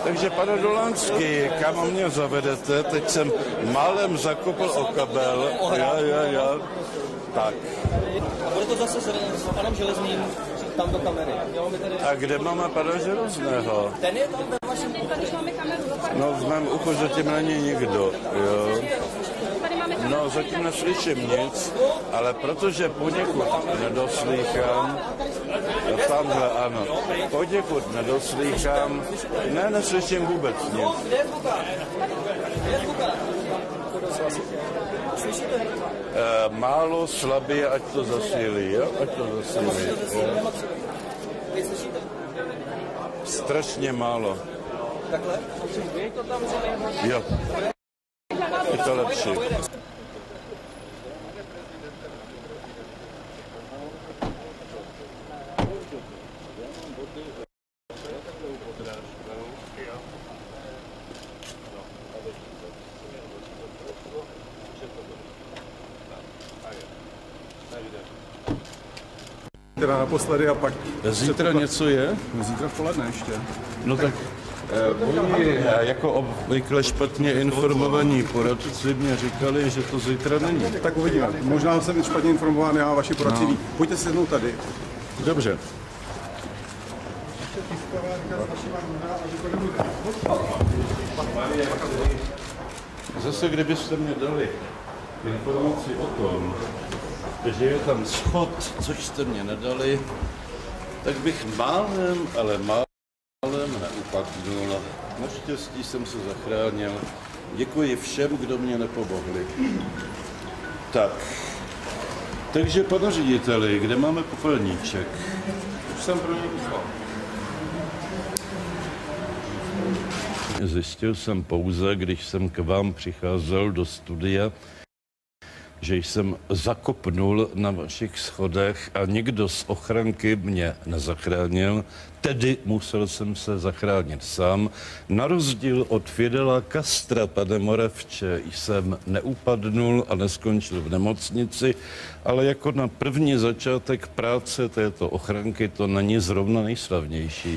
Takže pane Dolanský, kam mě zavedete? Teď jsem málem zakopl o kabel. Já. Tak. A bude to zase s panem Železným tam do kamery. A kde máme pana Železného? Ten je tam ve vašem uchu. No v mém uchu zatím není nikdo, jo. No zatím neslyším nic, ale protože poněkud nedoslýchám, tamhle ano, poněkud nedoslýchám, neslyším vůbec nic. Málo, slabě, ať to zasílí, jo? Ať to zasílí. Strašně málo. Takhle? Jo. Je to lepší. Teda naposledy a pak... Zítra něco je? Zítra v poledne ještě. No tak oni jako obvykle špatně informovaní poradci mě říkali, že to zítra není. Tak uvidíme. Možná jsem špatně informován, já vaši poradci ví. Pojďte si sednout tady. Dobře. Zase kdybyste mě dali informaci o tom, že je tam schod, což jste mě nedali, tak bych málem, ale málem neupadnul. Naštěstí jsem se zachránil. Děkuji všem, kdo mě nepomohli. Tak. Takže, pane řediteli, kde máme popelníček? Už jsem pro něj poslal. Zjistil jsem pouze, když jsem k vám přicházel do studia, že jsem zakopnul na vašich schodech a nikdo z ochranky mě nezachránil, tedy musel jsem se zachránit sám. Na rozdíl od Fidela Castra, pane Moravče, jsem neupadnul a neskončil v nemocnici, ale jako na první začátek práce této ochranky to není zrovna nejslavnější.